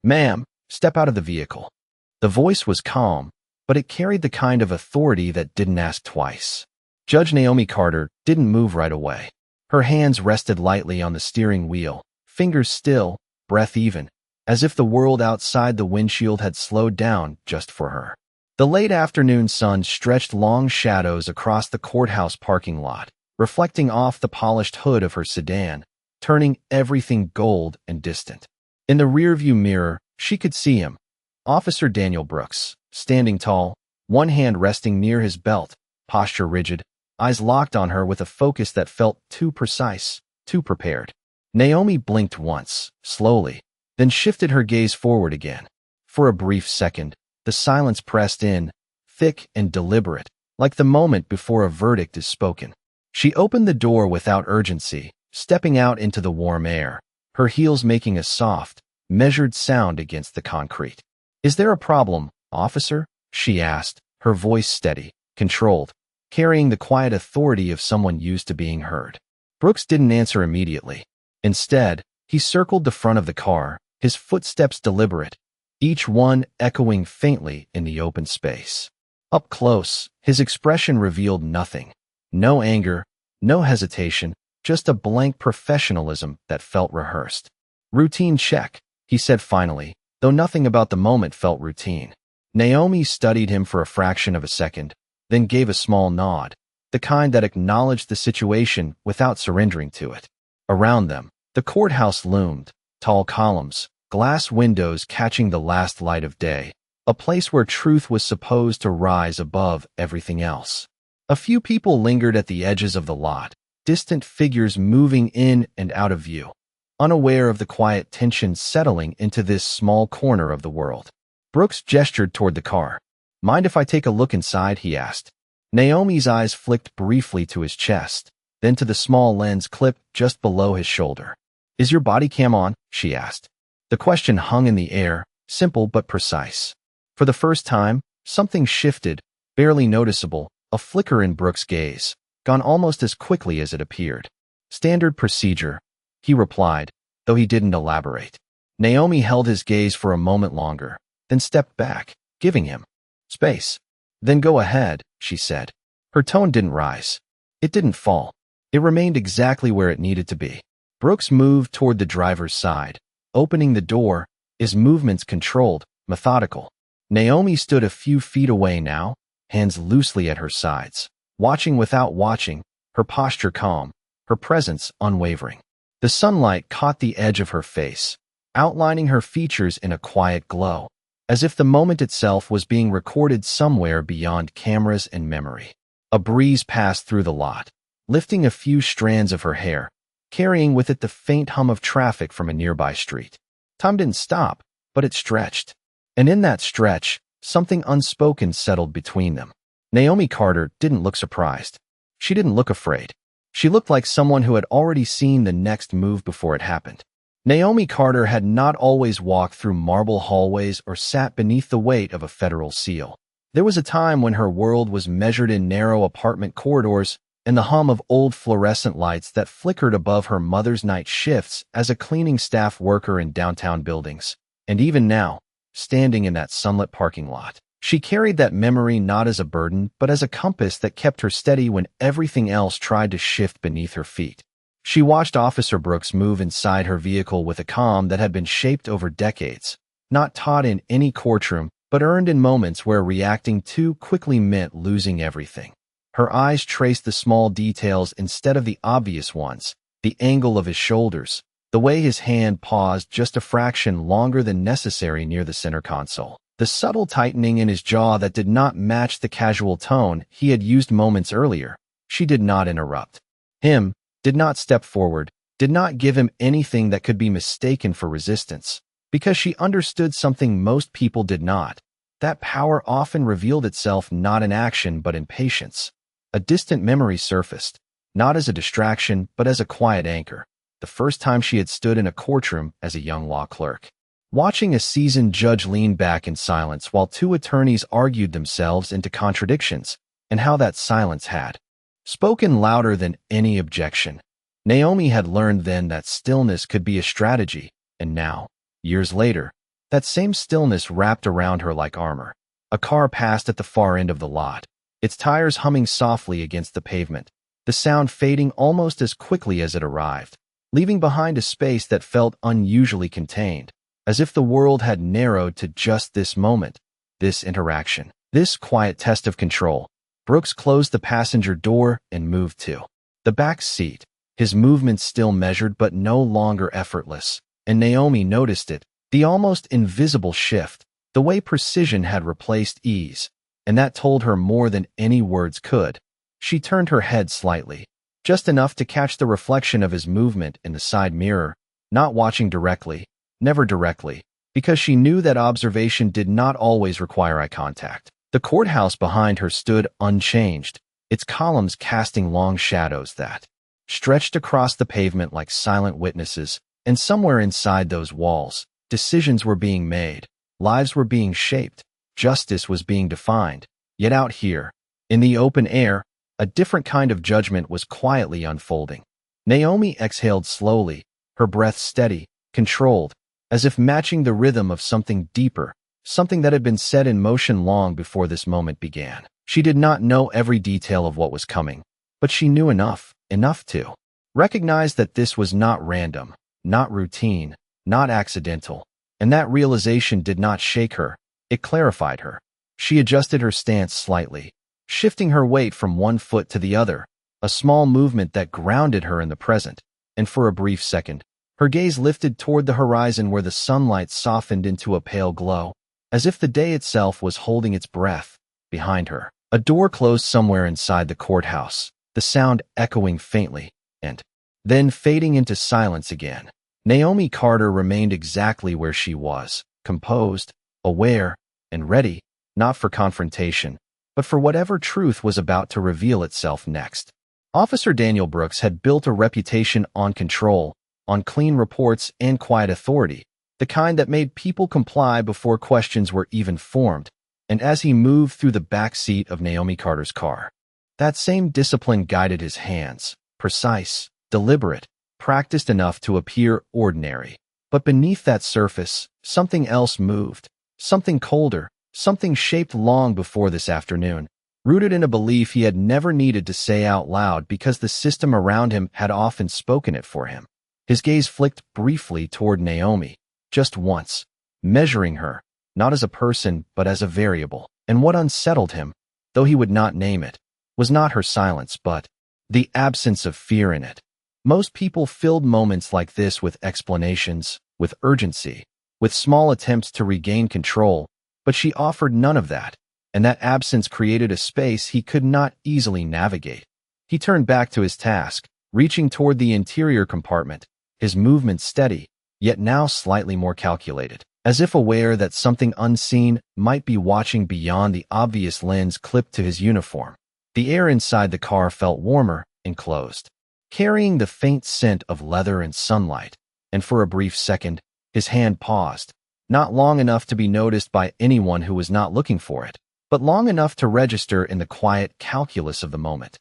"Ma'am, step out of the vehicle." The voice was calm, but it carried the kind of authority that didn't ask twice. Judge Naomi Carter didn't move right away. Her hands rested lightly on the steering wheel, fingers still, breath even, as if the world outside the windshield had slowed down just for her. The late afternoon sun stretched long shadows across the courthouse parking lot, reflecting off the polished hood of her sedan, turning everything gold and distant. In the rearview mirror, she could see him, Officer Daniel Brooks, standing tall, one hand resting near his belt, posture rigid, eyes locked on her with a focus that felt too precise, too prepared. Naomi blinked once, slowly, then shifted her gaze forward again. For a brief second, the silence pressed in, thick and deliberate, like the moment before a verdict is spoken. She opened the door without urgency, stepping out into the warm air, her heels making a soft, measured sound against the concrete. "Is there a problem, officer?" she asked, her voice steady, controlled, carrying the quiet authority of someone used to being heard. Brooks didn't answer immediately. Instead, he circled the front of the car, his footsteps deliberate, each one echoing faintly in the open space. Up close, his expression revealed nothing. No anger, no hesitation, just a blank professionalism that felt rehearsed. "Routine check," he said finally, though nothing about the moment felt routine. Naomi studied him for a fraction of a second, then gave a small nod, the kind that acknowledged the situation without surrendering to it. Around them, the courthouse loomed, tall columns, glass windows catching the last light of day, a place where truth was supposed to rise above everything else. A few people lingered at the edges of the lot, distant figures moving in and out of view, unaware of the quiet tension settling into this small corner of the world. Brooks gestured toward the car. "Mind if I take a look inside?" he asked. Naomi's eyes flicked briefly to his chest, then to the small lens clip just below his shoulder. "Is your body cam on?" she asked. The question hung in the air, simple but precise. For the first time, something shifted, barely noticeable, a flicker in Brooks' gaze, gone almost as quickly as it appeared. "Standard procedure," he replied, though he didn't elaborate. Naomi held his gaze for a moment longer, then stepped back, giving him space. "Then go ahead," she said. Her tone didn't rise. It didn't fall. It remained exactly where it needed to be. Brooks moved toward the driver's side, opening the door, his movements controlled, methodical. Naomi stood a few feet away now, hands loosely at her sides, watching without watching, her posture calm, her presence unwavering. The sunlight caught the edge of her face, outlining her features in a quiet glow, as if the moment itself was being recorded somewhere beyond cameras and memory. A breeze passed through the lot, lifting a few strands of her hair, carrying with it the faint hum of traffic from a nearby street. Time didn't stop, but it stretched. And in that stretch, something unspoken settled between them. Naomi Carter didn't look surprised. She didn't look afraid. She looked like someone who had already seen the next move before it happened. Naomi Carter had not always walked through marble hallways or sat beneath the weight of a federal seal. There was a time when her world was measured in narrow apartment corridors and the hum of old fluorescent lights that flickered above her mother's night shifts as a cleaning staff worker in downtown buildings. And even now, standing in that sunlit parking lot, she carried that memory not as a burden but as a compass that kept her steady when everything else tried to shift beneath her feet. She watched Officer Brooks move inside her vehicle with a calm that had been shaped over decades, not taught in any courtroom, but earned in moments where reacting too quickly meant losing everything. Her eyes traced the small details instead of the obvious ones, the angle of his shoulders, the way his hand paused just a fraction longer than necessary near the center console, the subtle tightening in his jaw that did not match the casual tone he had used moments earlier. She did not interrupt him, did not step forward, did not give him anything that could be mistaken for resistance, because she understood something most people did not. That power often revealed itself not in action but in patience. A distant memory surfaced, not as a distraction but as a quiet anchor, the first time she had stood in a courtroom as a young law clerk. Watching a seasoned judge lean back in silence while two attorneys argued themselves into contradictions, and how that silence had spoken louder than any objection. Naomi had learned then that stillness could be a strategy, and now, years later, That same stillness wrapped around her like armor. A car passed at the far end of the lot, its tires humming softly against the pavement, the sound fading almost as quickly as it arrived, leaving behind a space that felt unusually contained, as if the world had narrowed to just this moment, this interaction, this quiet test of control. Brooks closed the passenger door and moved to the back seat, his movements still measured but no longer effortless, and Naomi noticed it, the almost invisible shift, the way precision had replaced ease, and that told her more than any words could. She turned her head slightly, just enough to catch the reflection of his movement in the side mirror, not watching directly, never directly, because she knew that observation did not always require eye contact. The courthouse behind her stood unchanged, its columns casting long shadows that stretched across the pavement like silent witnesses, and somewhere inside those walls, decisions were being made, lives were being shaped, justice was being defined. Yet out here, in the open air, a different kind of judgment was quietly unfolding. Naomi exhaled slowly, her breath steady, controlled, as if matching the rhythm of something deeper, something that had been set in motion long before this moment began. She did not know every detail of what was coming, but she knew enough to recognize that this was not random, not routine, not accidental, and that realization did not shake her, it clarified her. She adjusted her stance slightly, shifting her weight from one foot to the other, a small movement that grounded her in the present, and for a brief second, her gaze lifted toward the horizon where the sunlight softened into a pale glow, as if the day itself was holding its breath. Behind her, a door closed somewhere inside the courthouse, the sound echoing faintly, and then fading into silence again. Naomi Carter remained exactly where she was, composed, aware, and ready, not for confrontation, but for whatever truth was about to reveal itself next. Officer Daniel Brooks had built a reputation on control, on clean reports and quiet authority, the kind that made people comply before questions were even formed, and as he moved through the back seat of Naomi Carter's car, that same discipline guided his hands, precise, deliberate, practiced enough to appear ordinary. But beneath that surface, something else moved, something colder, something shaped long before this afternoon, rooted in a belief he had never needed to say out loud because the system around him had often spoken it for him. His gaze flicked briefly toward Naomi, just once, measuring her, not as a person but as a variable. And what unsettled him, though he would not name it, was not her silence but the absence of fear in it. Most people filled moments like this with explanations, with urgency, with small attempts to regain control, but she offered none of that, and that absence created a space he could not easily navigate. He turned back to his task, reaching toward the interior compartment, his movements steady, yet now slightly more calculated, as if aware that something unseen might be watching beyond the obvious lens clipped to his uniform. The air inside the car felt warmer, enclosed, carrying the faint scent of leather and sunlight, and for a brief second, his hand paused, not long enough to be noticed by anyone who was not looking for it, but long enough to register in the quiet calculus of the moment.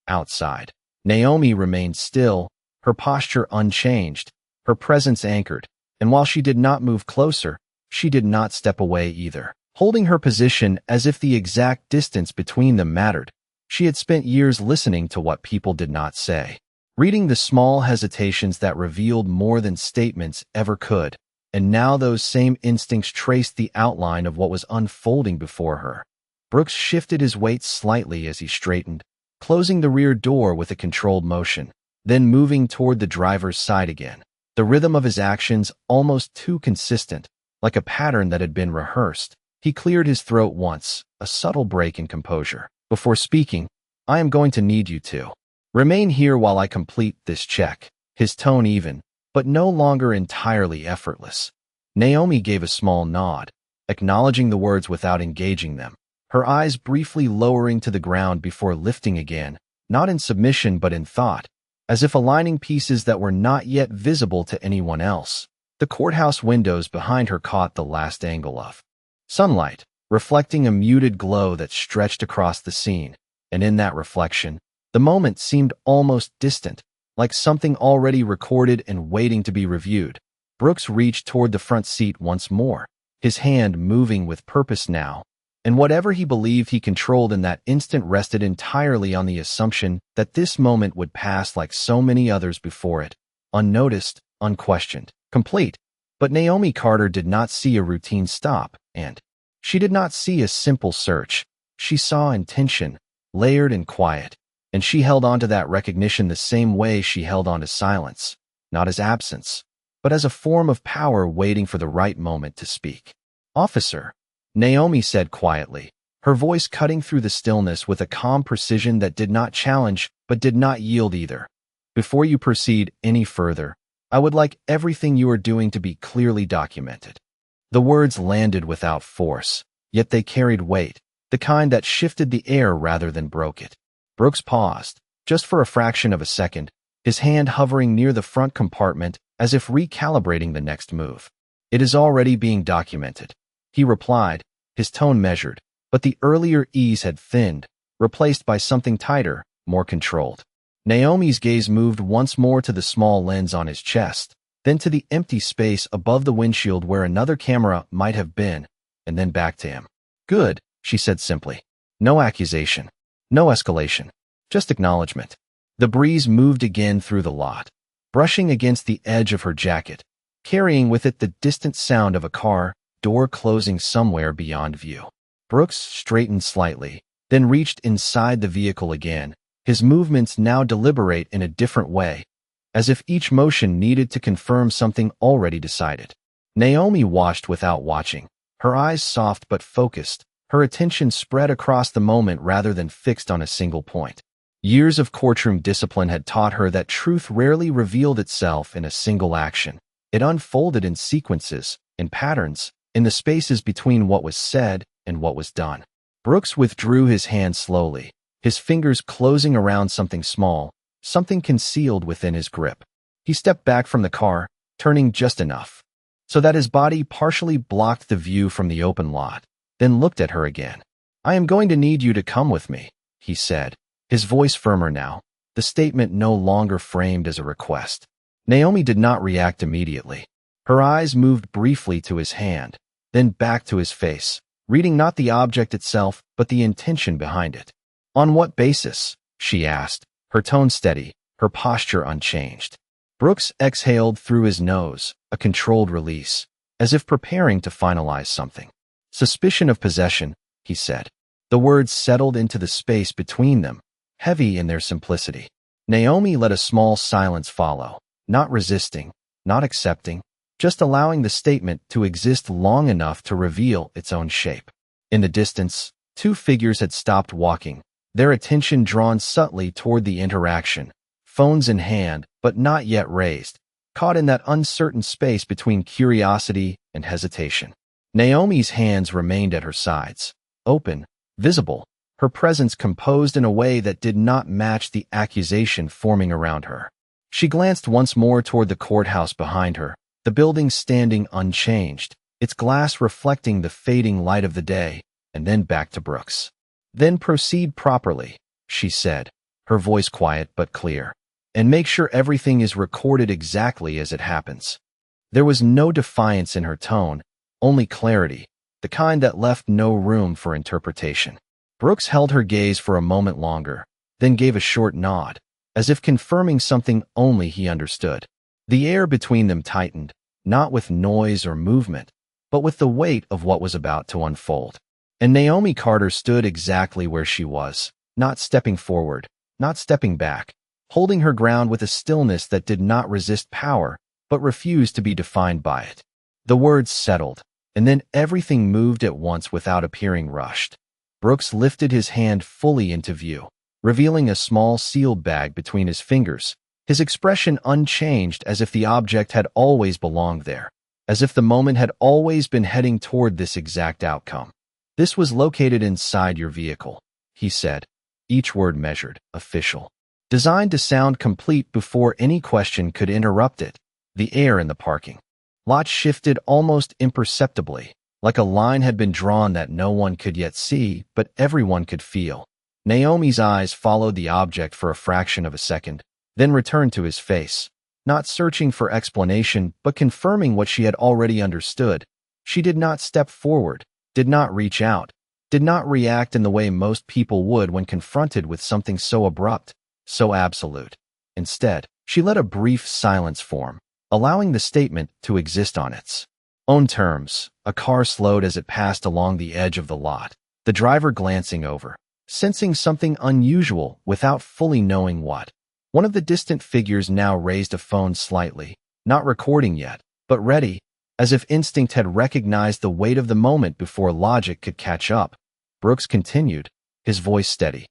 Outside, Naomi remained still, her posture unchanged, her presence anchored, and while she did not move closer, she did not step away either, holding her position as if the exact distance between them mattered. She had spent years listening to what people did not say, reading the small hesitations that revealed more than statements ever could, and now those same instincts traced the outline of what was unfolding before her. Brooks shifted his weight slightly as he straightened, closing the rear door with a controlled motion, then moving toward the driver's side again, the rhythm of his actions almost too consistent, like a pattern that had been rehearsed. He cleared his throat once, a subtle break in composure. Before speaking, "I am going to need you to remain here while I complete this check," his tone even, but no longer entirely effortless. Naomi gave a small nod, acknowledging the words without engaging them, her eyes briefly lowering to the ground before lifting again, not in submission but in thought, as if aligning pieces that were not yet visible to anyone else. The courthouse windows behind her caught the last angle of sunlight, reflecting a muted glow that stretched across the scene, and in that reflection, the moment seemed almost distant, like something already recorded and waiting to be reviewed. Brooks reached toward the front seat once more, his hand moving with purpose now, and whatever he believed he controlled in that instant rested entirely on the assumption that this moment would pass like so many others before it, unnoticed, unquestioned, complete. But Naomi Carter did not see a routine stop, and she did not see a simple search. She saw intention, layered and quiet, and she held on to that recognition the same way she held on to silence, not as absence, but as a form of power waiting for the right moment to speak. "Officer," Naomi said quietly, her voice cutting through the stillness with a calm precision that did not challenge but did not yield either. "Before you proceed any further, I would like everything you are doing to be clearly documented." The words landed without force, yet they carried weight, the kind that shifted the air rather than broke it. Brooks paused, just for a fraction of a second, his hand hovering near the front compartment as if recalibrating the next move. "It is already being documented," he replied, his tone measured, but the earlier ease had thinned, replaced by something tighter, more controlled. Naomi's gaze moved once more to the small lens on his chest, then to the empty space above the windshield where another camera might have been, and then back to him. "Good," she said simply. "No accusation. No escalation. Just acknowledgement." The breeze moved again through the lot, brushing against the edge of her jacket, carrying with it the distant sound of a car door closing somewhere beyond view. Brooks straightened slightly, then reached inside the vehicle again, his movements now deliberate in a different way, as if each motion needed to confirm something already decided. Naomi watched without watching, her eyes soft but focused, her attention spread across the moment rather than fixed on a single point. Years of courtroom discipline had taught her that truth rarely revealed itself in a single action. It unfolded in sequences, in patterns, in the spaces between what was said and what was done. Brooks withdrew his hand slowly, his fingers closing around something small, something concealed within his grip. He stepped back from the car, turning just enough, so that his body partially blocked the view from the open lot, then looked at her again. "I am going to need you to come with me," he said, his voice firmer now, the statement no longer framed as a request. Naomi did not react immediately. Her eyes moved briefly to his hand, then back to his face, reading not the object itself but the intention behind it. "On what basis?" she asked, her tone steady, her posture unchanged. Brooks exhaled through his nose, a controlled release, as if preparing to finalize something. "Suspicion of possession," he said. The words settled into the space between them, heavy in their simplicity. Naomi let a small silence follow, not resisting, not accepting, just allowing the statement to exist long enough to reveal its own shape. In the distance, two figures had stopped walking, their attention drawn subtly toward the interaction, phones in hand but not yet raised, caught in that uncertain space between curiosity and hesitation. Naomi's hands remained at her sides, open, visible, her presence composed in a way that did not match the accusation forming around her. She glanced once more toward the courthouse behind her, the building standing unchanged, its glass reflecting the fading light of the day, and then back to Brooks. "Then proceed properly," she said, her voice quiet but clear, "and make sure everything is recorded exactly as it happens." There was no defiance in her tone, only clarity, the kind that left no room for interpretation. Brooks held her gaze for a moment longer, then gave a short nod, as if confirming something only he understood. The air between them tightened, not with noise or movement, but with the weight of what was about to unfold. And Naomi Carter stood exactly where she was, not stepping forward, not stepping back, holding her ground with a stillness that did not resist power, but refused to be defined by it. The words settled, and then everything moved at once without appearing rushed. Brooks lifted his hand fully into view, revealing a small sealed bag between his fingers, his expression unchanged as if the object had always belonged there, as if the moment had always been heading toward this exact outcome. "This was located inside your vehicle," he said, each word measured, official, designed to sound complete before any question could interrupt it. The air in the parking lot shifted almost imperceptibly, like a line had been drawn that no one could yet see, but everyone could feel. Naomi's eyes followed the object for a fraction of a second, then returned to his face, not searching for explanation but confirming what she had already understood. She did not step forward, did not reach out, did not react in the way most people would when confronted with something so abrupt, so absolute. Instead, she let a brief silence form, allowing the statement to exist on its own terms. A car slowed as it passed along the edge of the lot, the driver glancing over, sensing something unusual without fully knowing what. One of the distant figures now raised a phone slightly, not recording yet, but ready, as if instinct had recognized the weight of the moment before logic could catch up. Brooks continued, his voice steady.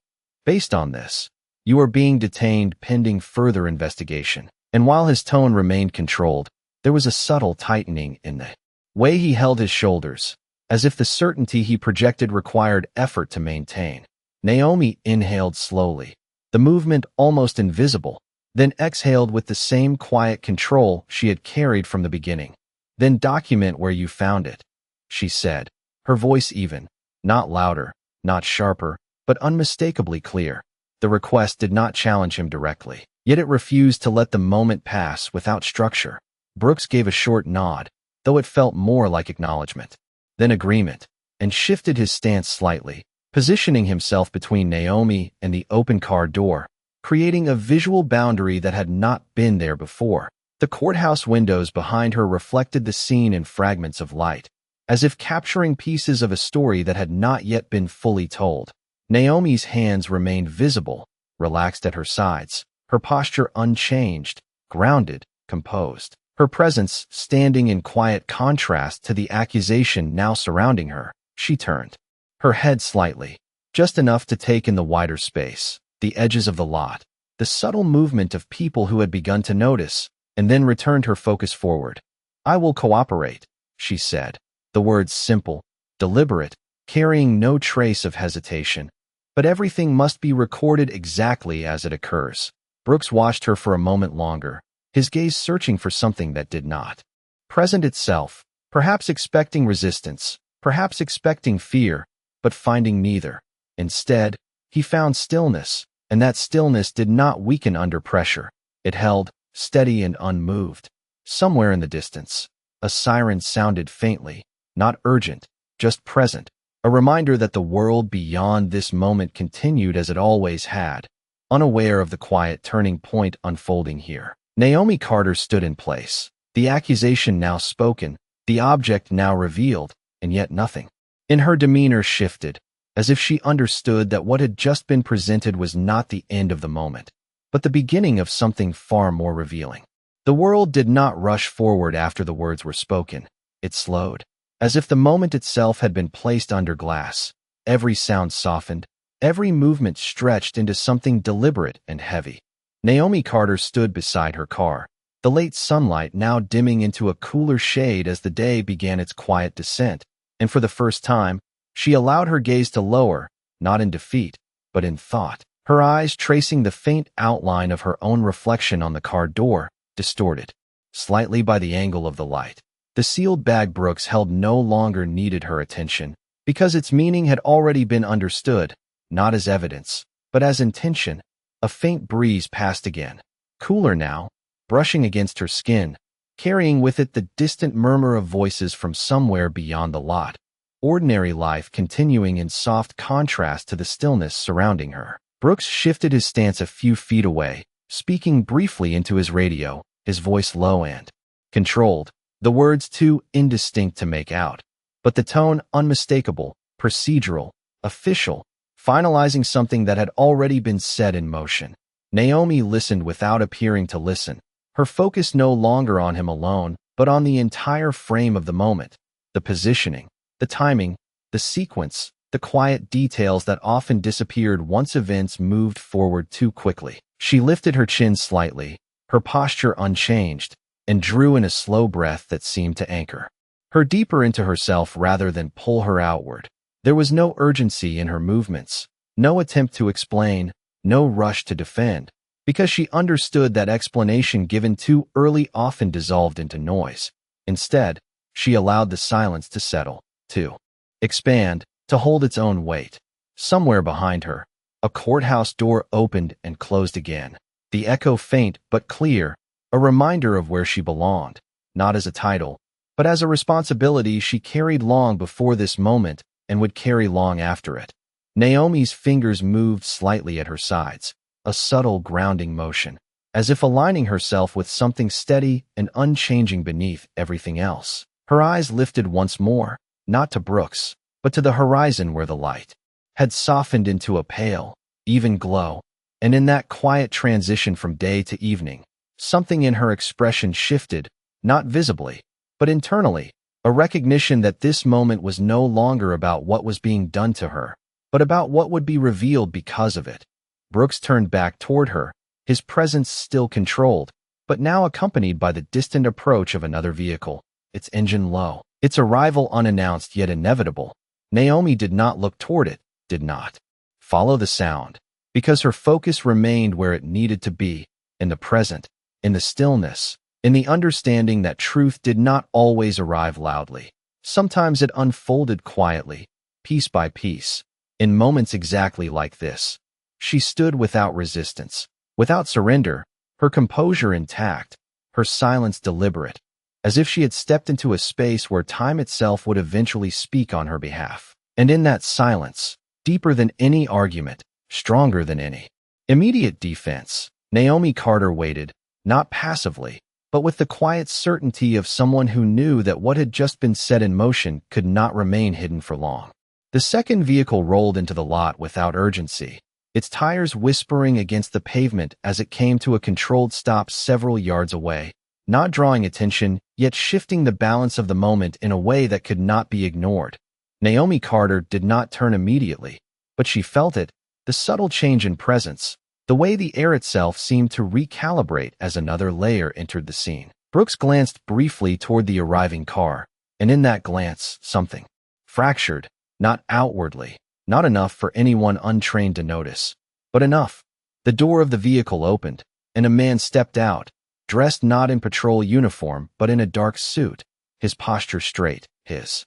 Based on this, you are being detained pending further investigation. And while his tone remained controlled, there was a subtle tightening in the way he held his shoulders, as if the certainty he projected required effort to maintain. Naomi inhaled slowly, the movement almost invisible, then exhaled with the same quiet control she had carried from the beginning. Then document where you found it, she said, her voice even, not louder, not sharper, but unmistakably clear. The request did not challenge him directly, yet it refused to let the moment pass without structure. Brooks gave a short nod, though it felt more like acknowledgement, then agreement, and shifted his stance slightly, positioning himself between Naomi and the open car door, creating a visual boundary that had not been there before. The courthouse windows behind her reflected the scene in fragments of light, as if capturing pieces of a story that had not yet been fully told. Naomi's hands remained visible, relaxed at her sides, her posture unchanged, grounded, composed. Her presence standing in quiet contrast to the accusation now surrounding her. She turned her head slightly, just enough to take in the wider space, the edges of the lot, the subtle movement of people who had begun to notice, and then returned her focus forward. I will cooperate, she said, the words simple, deliberate, carrying no trace of hesitation. But everything must be recorded exactly as it occurs. Brooks watched her for a moment longer, his gaze searching for something that did not present itself, perhaps expecting resistance, perhaps expecting fear, but finding neither. Instead, he found stillness, and that stillness did not weaken under pressure. It held, steady and unmoved. Somewhere in the distance, a siren sounded faintly, not urgent, just present, a reminder that the world beyond this moment continued as it always had, unaware of the quiet turning point unfolding here. Naomi Carter stood in place, the accusation now spoken, the object now revealed, and yet nothing. In her demeanor shifted, as if she understood that what had just been presented was not the end of the moment, but the beginning of something far more revealing. The world did not rush forward after the words were spoken. It slowed, as if the moment itself had been placed under glass, every sound softened, every movement stretched into something deliberate and heavy. Naomi Carter stood beside her car, the late sunlight now dimming into a cooler shade as the day began its quiet descent, and for the first time, she allowed her gaze to lower, not in defeat, but in thought, her eyes tracing the faint outline of her own reflection on the car door, distorted slightly by the angle of the light. The sealed bag Brooks held no longer needed her attention, because its meaning had already been understood, not as evidence, but as intention. A faint breeze passed again, cooler now, brushing against her skin, carrying with it the distant murmur of voices from somewhere beyond the lot. Ordinary life continuing in soft contrast to the stillness surrounding her. Brooks shifted his stance a few feet away, speaking briefly into his radio, his voice low and controlled, the words too indistinct to make out, but the tone unmistakable, procedural, official, finalizing something that had already been set in motion. Naomi listened without appearing to listen, her focus no longer on him alone, but on the entire frame of the moment, the positioning, the timing, the sequence, the quiet details that often disappeared once events moved forward too quickly. She lifted her chin slightly, her posture unchanged, and drew in a slow breath that seemed to anchor her deeper into herself rather than pull her outward. There was no urgency in her movements, no attempt to explain, no rush to defend, because she understood that explanation given too early often dissolved into noise. Instead, she allowed the silence to settle, to expand, to hold its own weight. Somewhere behind her, a courthouse door opened and closed again, the echo faint but clear, a reminder of where she belonged, not as a title, but but as a responsibility she carried long before this moment and would carry long after it. Naomi's fingers moved slightly at her sides, a subtle grounding motion, as if aligning herself with something steady and unchanging beneath everything else. Her eyes lifted once more, not to Brooks, but to the horizon where the light had softened into a pale, even glow, and in that quiet transition from day to evening, something in her expression shifted, not visibly, but internally, a recognition that this moment was no longer about what was being done to her, but about what would be revealed because of it. Brooks turned back toward her, his presence still controlled, but now accompanied by the distant approach of another vehicle, its engine low, its arrival unannounced yet inevitable. Naomi did not look toward it, did not follow the sound, because her focus remained where it needed to be, in the present, in the stillness, in the understanding that truth did not always arrive loudly. Sometimes it unfolded quietly, piece by piece. In moments exactly like this, she stood without resistance, without surrender, her composure intact, her silence deliberate, as if she had stepped into a space where time itself would eventually speak on her behalf. And in that silence, deeper than any argument, stronger than any immediate defense, Naomi Carter waited, not passively, but with the quiet certainty of someone who knew that what had just been set in motion could not remain hidden for long. The second vehicle rolled into the lot without urgency, its tires whispering against the pavement as it came to a controlled stop several yards away, not drawing attention, yet shifting the balance of the moment in a way that could not be ignored. Naomi Carter did not turn immediately, but she felt it, the subtle change in presence, the way the air itself seemed to recalibrate as another layer entered the scene. Brooks glanced briefly toward the arriving car, and in that glance, something fractured. Not outwardly, not enough for anyone untrained to notice, but enough. The door of the vehicle opened, and a man stepped out, dressed not in patrol uniform but in a dark suit, his posture straight, his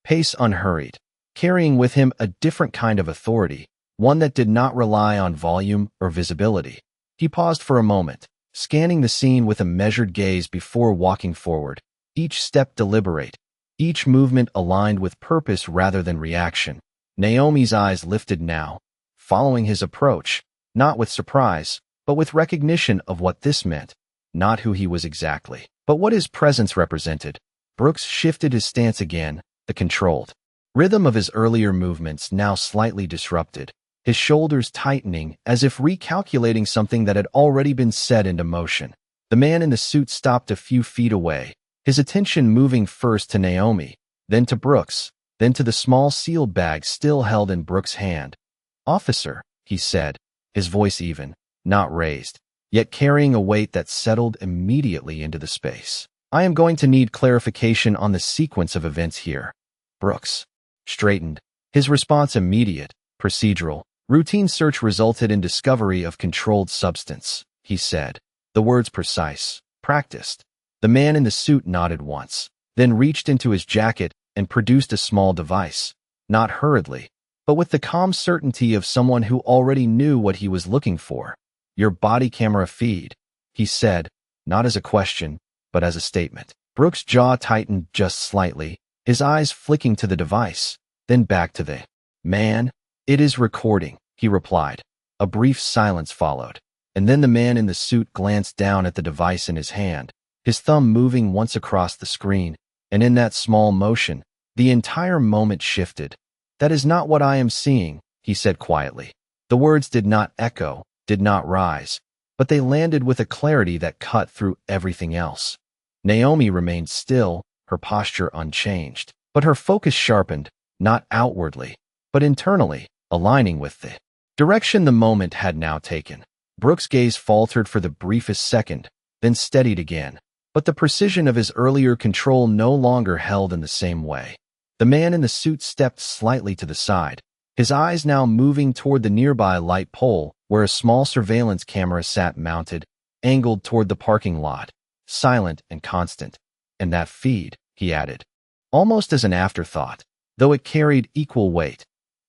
pace unhurried, carrying with him a different kind of authority, one that did not rely on volume or visibility. He paused for a moment, scanning the scene with a measured gaze before walking forward, each step deliberate, each movement aligned with purpose rather than reaction. Naomi's eyes lifted now, following his approach, not with surprise, but with recognition of what this meant, not who he was exactly, but what his presence represented. Brooks shifted his stance again, the controlled rhythm of his earlier movements now slightly disrupted, his shoulders tightening as if recalculating something that had already been set into motion. The man in the suit stopped a few feet away, his attention moving first to Naomi, then to Brooks, then to the small sealed bag still held in Brooks' hand. "Officer," he said, his voice even, not raised, yet carrying a weight that settled immediately into the space. "I am going to need clarification on the sequence of events here." Brooks straightened, his response immediate, procedural. "Routine search resulted in discovery of controlled substance," he said, the words precise, practiced. The man in the suit nodded once, then reached into his jacket and produced a small device, not hurriedly, but with the calm certainty of someone who already knew what he was looking for. "Your body camera feed," he said, not as a question, but as a statement. Brooks' jaw tightened just slightly, his eyes flicking to the device, then back to the man. "It is recording," he replied. A brief silence followed, and then the man in the suit glanced down at the device in his hand, his thumb moving once across the screen, and in that small motion, the entire moment shifted. "That is not what I am seeing," he said quietly. The words did not echo, did not rise, but they landed with a clarity that cut through everything else. Naomi remained still, her posture unchanged, but her focus sharpened, not outwardly, but internally, aligning with the direction the moment had now taken. Brooks' gaze faltered for the briefest second, then steadied again, but the precision of his earlier control no longer held in the same way. The man in the suit stepped slightly to the side, his eyes now moving toward the nearby light pole where a small surveillance camera sat mounted, angled toward the parking lot, silent and constant. "And that feed," he added, almost as an afterthought, though it carried equal weight.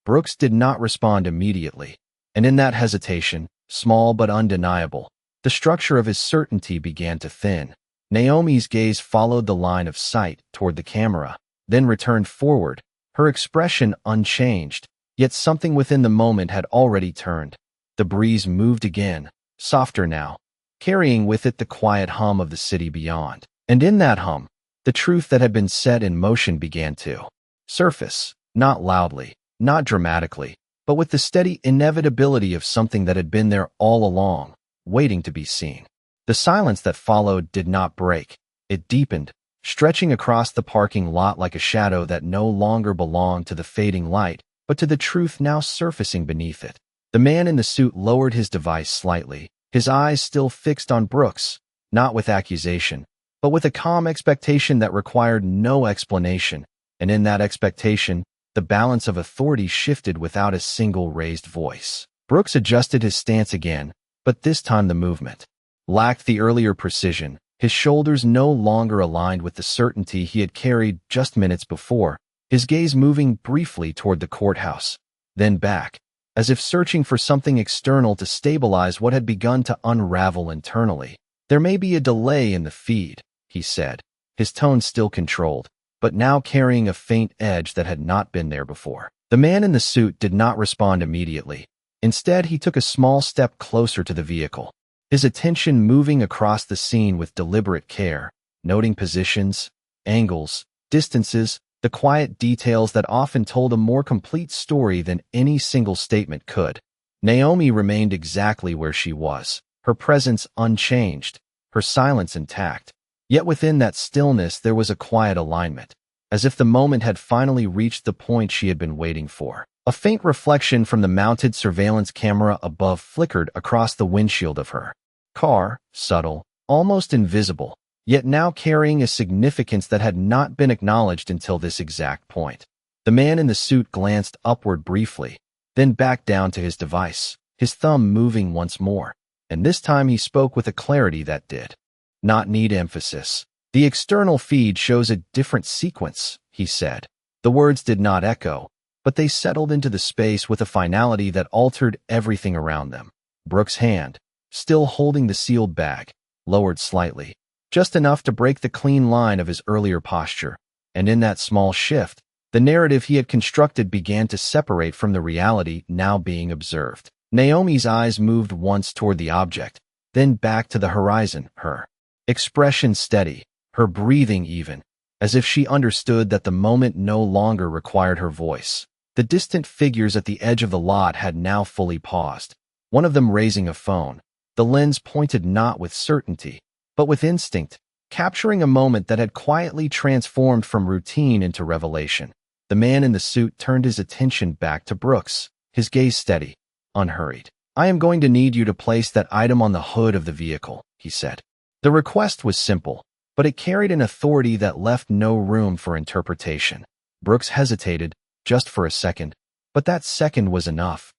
Brooks did not respond immediately, and in that hesitation, small but undeniable, the structure of his certainty began to thin. Naomi's gaze followed the line of sight toward the camera, then returned forward, her expression unchanged, yet something within the moment had already turned. The breeze moved again, softer now, carrying with it the quiet hum of the city beyond. And in that hum, the truth that had been set in motion began to surface, not loudly, not dramatically, but with the steady inevitability of something that had been there all along, waiting to be seen. The silence that followed did not break. It deepened, stretching across the parking lot like a shadow that no longer belonged to the fading light, but to the truth now surfacing beneath it. The man in the suit lowered his device slightly, his eyes still fixed on Brooks, not with accusation, but with a calm expectation that required no explanation, and in that expectation, the balance of authority shifted without a single raised voice. Brooks adjusted his stance again, but this time the movement lacked the earlier precision, his shoulders no longer aligned with the certainty he had carried just minutes before, his gaze moving briefly toward the courthouse, then back, as if searching for something external to stabilize what had begun to unravel internally. "There may be a delay in the feed," he said, his tone still controlled, but now carrying a faint edge that had not been there before. The man in the suit did not respond immediately. Instead, he took a small step closer to the vehicle, his attention moving across the scene with deliberate care, noting positions, angles, distances, the quiet details that often told a more complete story than any single statement could. Naomi remained exactly where she was, her presence unchanged, her silence intact. Yet within that stillness there was a quiet alignment, as if the moment had finally reached the point she had been waiting for. A faint reflection from the mounted surveillance camera above flickered across the windshield of her car, subtle, almost invisible, yet now carrying a significance that had not been acknowledged until this exact point. The man in the suit glanced upward briefly, then back down to his device, his thumb moving once more, and this time he spoke with a clarity that did not need emphasis. "The external feed shows a different sequence," he said. The words did not echo, but they settled into the space with a finality that altered everything around them. Brooks' hand, still holding the sealed bag, lowered slightly, just enough to break the clean line of his earlier posture, and in that small shift, the narrative he had constructed began to separate from the reality now being observed. Naomi's eyes moved once toward the object, then back to the horizon, her expression steady, her breathing even, as if she understood that the moment no longer required her voice. The distant figures at the edge of the lot had now fully paused, one of them raising a phone, the lens pointed not with certainty, but with instinct, capturing a moment that had quietly transformed from routine into revelation. The man in the suit turned his attention back to Brooks, his gaze steady, unhurried. "I am going to need you to place that item on the hood of the vehicle," he said. The request was simple, but it carried an authority that left no room for interpretation. Brooks hesitated, just for a second, but that second was enough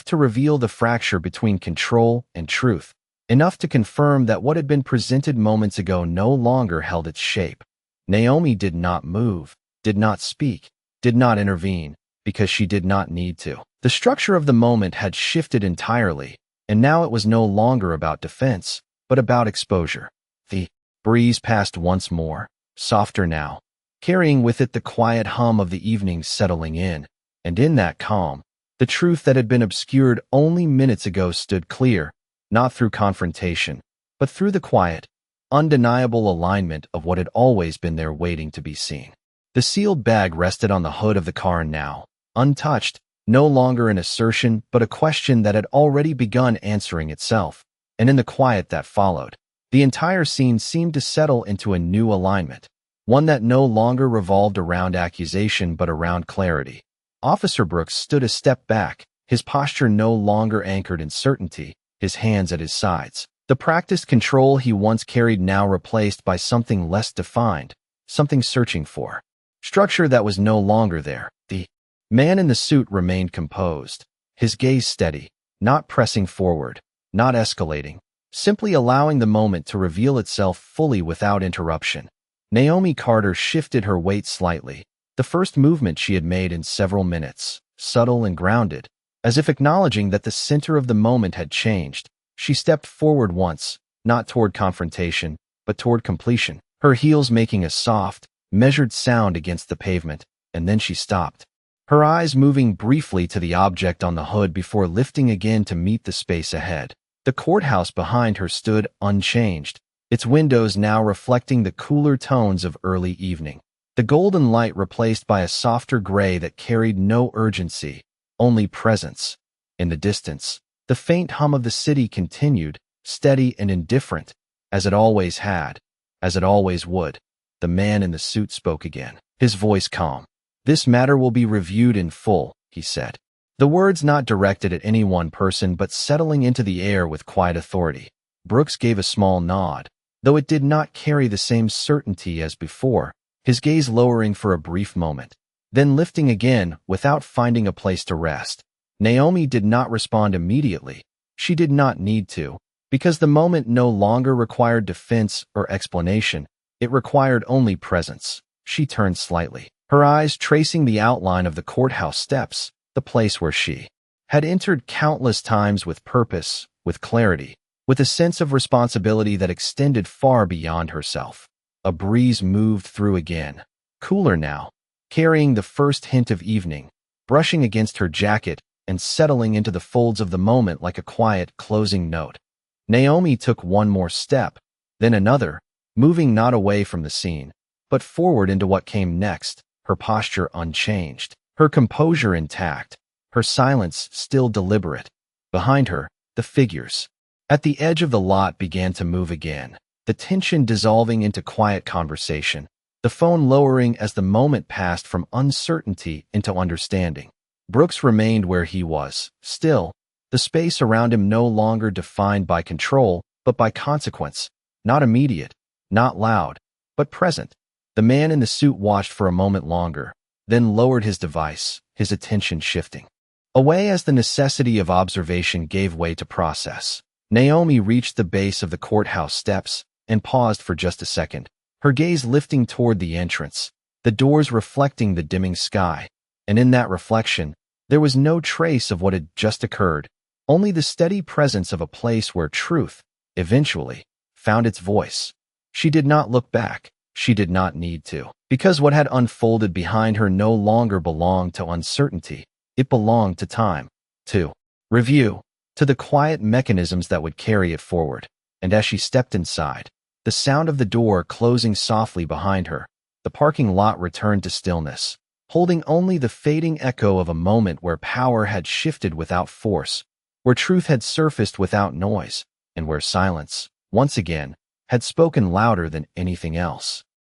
to reveal the fracture between control and truth, enough to confirm that what had been presented moments ago no longer held its shape. Naomi did not move, did not speak, did not intervene, because she did not need to. The structure of the moment had shifted entirely, and now it was no longer about defense, but about exposure. The breeze passed once more, softer now, carrying with it the quiet hum of the evening settling in, and in that calm, the truth that had been obscured only minutes ago stood clear, not through confrontation, but through the quiet, undeniable alignment of what had always been there waiting to be seen. The sealed bag rested on the hood of the car now, untouched, no longer an assertion but a question that had already begun answering itself, and in the quiet that followed, the entire scene seemed to settle into a new alignment, one that no longer revolved around accusation but around clarity. Officer Brooks stood a step back, his posture no longer anchored in certainty, his hands at his sides. The practiced control he once carried now replaced by something less defined, something searching for structure that was no longer there. The man in the suit remained composed, his gaze steady, not pressing forward, not escalating, simply allowing the moment to reveal itself fully without interruption. Naomi Carter shifted her weight slightly, the first movement she had made in several minutes, subtle and grounded, as if acknowledging that the center of the moment had changed. She stepped forward once, not toward confrontation, but toward completion, her heels making a soft, measured sound against the pavement, and then she stopped, her eyes moving briefly to the object on the hood before lifting again to meet the space ahead. The courthouse behind her stood unchanged, its windows now reflecting the cooler tones of early evening. The golden light replaced by a softer gray that carried no urgency, only presence. In the distance, the faint hum of the city continued, steady and indifferent, as it always had, as it always would. The man in the suit spoke again, his voice calm. "This matter will be reviewed in full," he said. The words not directed at any one person but settling into the air with quiet authority. Brooks gave a small nod, though it did not carry the same certainty as before, his gaze lowering for a brief moment, then lifting again without finding a place to rest. Naomi did not respond immediately. She did not need to, because the moment no longer required defense or explanation. It required only presence. She turned slightly, her eyes tracing the outline of the courthouse steps, the place where she had entered countless times with purpose, with clarity, with a sense of responsibility that extended far beyond herself. A breeze moved through again, cooler now, carrying the first hint of evening, brushing against her jacket and settling into the folds of the moment like a quiet closing note. Naomi took one more step, then another, moving not away from the scene, but forward into what came next, her posture unchanged, her composure intact, her silence still deliberate. Behind her, the figures at the edge of the lot began to move again, the tension dissolving into quiet conversation, the phone lowering as the moment passed from uncertainty into understanding. Brooks remained where he was, still, the space around him no longer defined by control, but by consequence, not immediate, not loud, but present. The man in the suit watched for a moment longer, then lowered his device, his attention shifting away as the necessity of observation gave way to process. Naomi reached the base of the courthouse steps and paused for just a second, her gaze lifting toward the entrance, the doors reflecting the dimming sky. And in that reflection, there was no trace of what had just occurred, only the steady presence of a place where truth, eventually, found its voice. She did not look back. She did not need to, because what had unfolded behind her no longer belonged to uncertainty. It belonged to time, to review, to the quiet mechanisms that would carry it forward. And as she stepped inside, the sound of the door closing softly behind her, the parking lot returned to stillness, holding only the fading echo of a moment where power had shifted without force, where truth had surfaced without noise, and where silence, once again, had spoken louder than anything else.